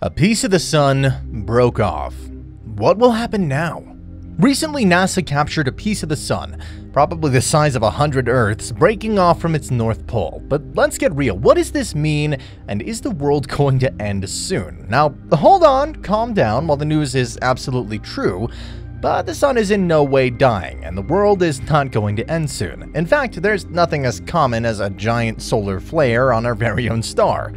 A piece of the sun broke off. What will happen now? Recently, NASA captured a piece of the sun, probably the size of 100 Earths, breaking off from its North Pole. But let's get real. What does this mean, and is the world going to end soon? Now, hold on, calm down. While the news is absolutely true, but the sun is in no way dying, and the world is not going to end soon. In fact, there's nothing as common as a giant solar flare on our very own star.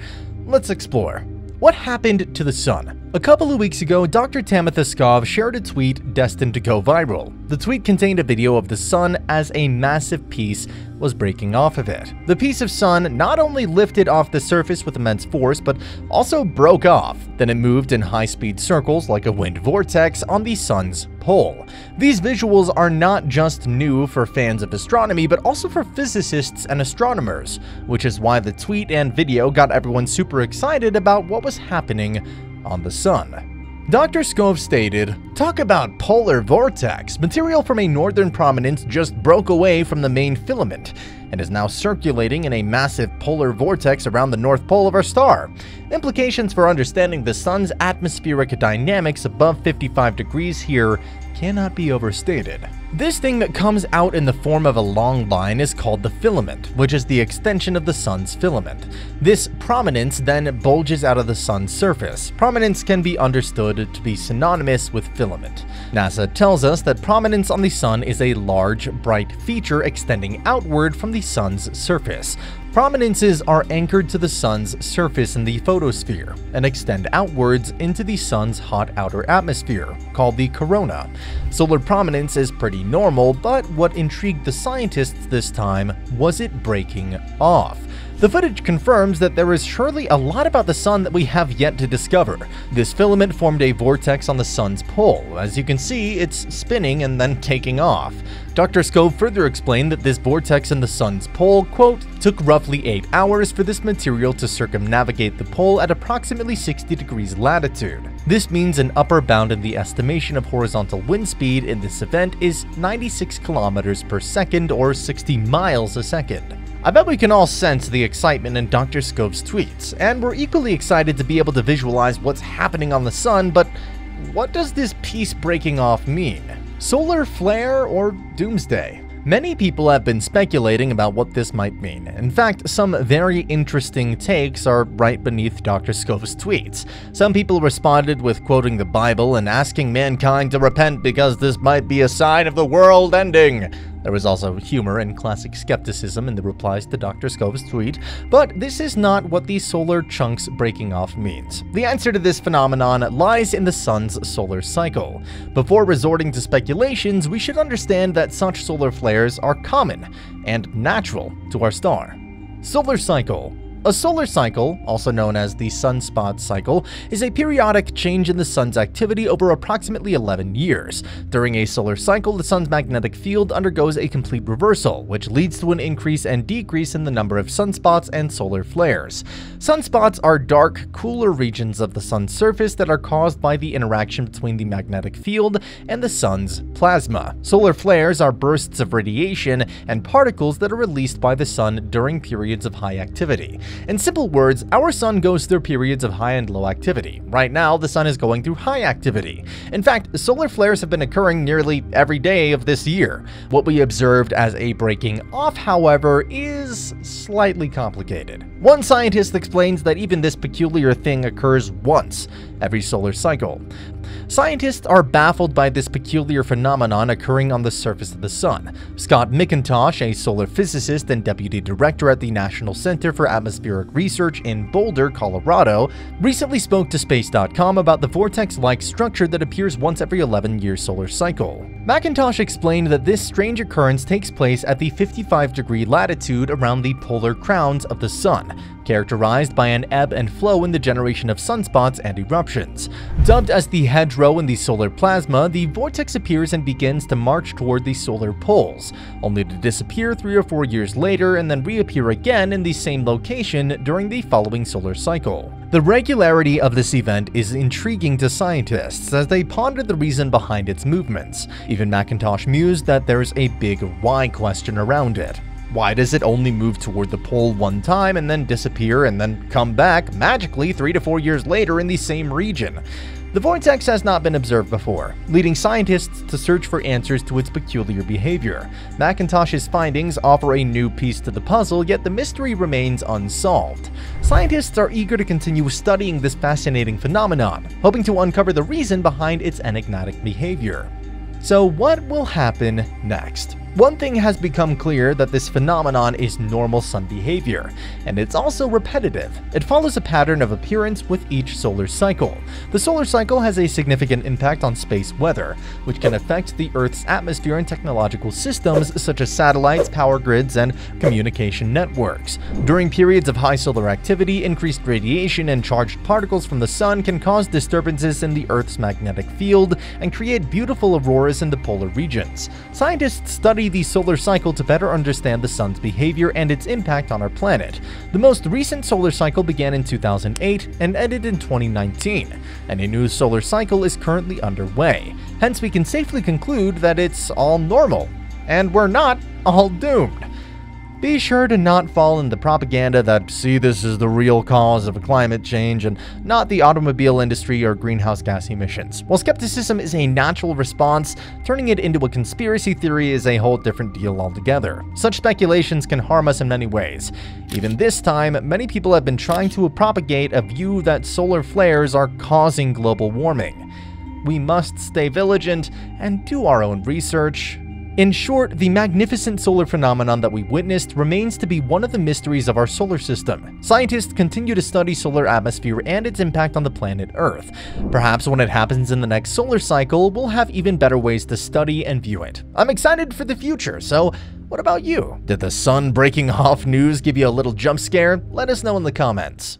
Let's explore. What happened to the sun? A couple of weeks ago, Dr. Tamitha Skov shared a tweet destined to go viral. The tweet contained a video of the sun as a massive piece was breaking off of it. The piece of sun not only lifted off the surface with immense force, but also broke off. Then it moved in high-speed circles like a wind vortex on the sun's pole. These visuals are not just new for fans of astronomy, but also for physicists and astronomers, which is why the tweet and video got everyone super excited about what was happening on the sun. Dr. Skov stated, "Talk about polar vortex. Material from a northern prominence just broke away from the main filament and is now circulating in a massive polar vortex around the North Pole of our star. Implications for understanding the sun's atmospheric dynamics above 55 degrees here cannot be overstated." This thing that comes out in the form of a long line is called the filament, which is the extension of the sun's filament. This prominence then bulges out of the sun's surface. Prominence can be understood to be synonymous with filament. NASA tells us that prominence on the sun is a large, bright feature extending outward from the sun's surface. Prominences are anchored to the sun's surface in the photosphere and extend outwards into the sun's hot outer atmosphere, called the corona. Solar prominence is pretty normal, but what intrigued the scientists this time was it breaking off. The footage confirms that there is surely a lot about the sun that we have yet to discover. This filament formed a vortex on the sun's pole. As you can see, it's spinning and then taking off. Dr. Skov further explained that this vortex in the sun's pole, quote, took roughly 8 hours for this material to circumnavigate the pole at approximately 60 degrees latitude. This means an upper bound in the estimation of horizontal wind speed in this event is 96 kilometers per second or 60 miles a second. I bet we can all sense the excitement in Dr. Skov's tweets, and we're equally excited to be able to visualize what's happening on the sun, but what does this piece breaking off mean? Solar flare or doomsday? Many people have been speculating about what this might mean. In fact, some very interesting takes are right beneath Dr. Skov's tweets. Some people responded with quoting the Bible and asking mankind to repent because this might be a sign of the world ending. There was also humor and classic skepticism in the replies to Dr. Skov's tweet, but this is not what the solar chunks breaking off means. The answer to this phenomenon lies in the sun's solar cycle. Before resorting to speculations, we should understand that such solar flares are common and natural to our star. Solar cycle. A solar cycle, also known as the sunspot cycle, is a periodic change in the sun's activity over approximately 11 years. During a solar cycle, the sun's magnetic field undergoes a complete reversal, which leads to an increase and decrease in the number of sunspots and solar flares. Sunspots are dark, cooler regions of the sun's surface that are caused by the interaction between the magnetic field and the sun's plasma. Solar flares are bursts of radiation and particles that are released by the sun during periods of high activity. In simple words, our sun goes through periods of high and low activity. Right now, the sun is going through high activity. In fact, solar flares have been occurring nearly every day of this year. What we observed as a breaking off, however, is slightly complicated. One scientist explains that even this peculiar thing occurs once every solar cycle. Scientists are baffled by this peculiar phenomenon occurring on the surface of the sun. Scott McIntosh, a solar physicist and deputy director at the National Center for Atmospheric Research in Boulder, Colorado, recently spoke to Space.com about the vortex-like structure that appears once every 11-year solar cycle. McIntosh explained that this strange occurrence takes place at the 55-degree latitude around the polar crowns of the sun, characterized by an ebb and flow in the generation of sunspots and eruptions. Dubbed as the hedgerow in the solar plasma, the vortex appears and begins to march toward the solar poles, only to disappear 3 or 4 years later and then reappear again in the same location during the following solar cycle. The regularity of this event is intriguing to scientists as they ponder the reason behind its movements. Even McIntosh mused that there's a big why question around it. Why does it only move toward the pole one time and then disappear and then come back magically 3 to 4 years later in the same region? The vortex has not been observed before, leading scientists to search for answers to its peculiar behavior. McIntosh's findings offer a new piece to the puzzle, yet the mystery remains unsolved. Scientists are eager to continue studying this fascinating phenomenon, hoping to uncover the reason behind its enigmatic behavior. So what will happen next? One thing has become clear, that this phenomenon is normal sun behavior, and it's also repetitive. It follows a pattern of appearance with each solar cycle. The solar cycle has a significant impact on space weather, which can affect the Earth's atmosphere and technological systems such as satellites, power grids, and communication networks. During periods of high solar activity, increased radiation and charged particles from the sun can cause disturbances in the Earth's magnetic field and create beautiful auroras in the polar regions. Scientists study the solar cycle to better understand the sun's behavior and its impact on our planet. The most recent solar cycle began in 2008 and ended in 2019, and a new solar cycle is currently underway. Hence, we can safely conclude that it's all normal, and we're not all doomed. Be sure to not fall into propaganda that see this as the real cause of climate change and not the automobile industry or greenhouse gas emissions. While skepticism is a natural response, turning it into a conspiracy theory is a whole different deal altogether. Such speculations can harm us in many ways. Even this time, many people have been trying to propagate a view that solar flares are causing global warming. We must stay vigilant and do our own research. In short, the magnificent solar phenomenon that we witnessed remains to be one of the mysteries of our solar system. Scientists continue to study solar atmosphere and its impact on the planet Earth. Perhaps when it happens in the next solar cycle, we'll have even better ways to study and view it. I'm excited for the future, so what about you? Did the sun breaking off news give you a little jump scare? Let us know in the comments.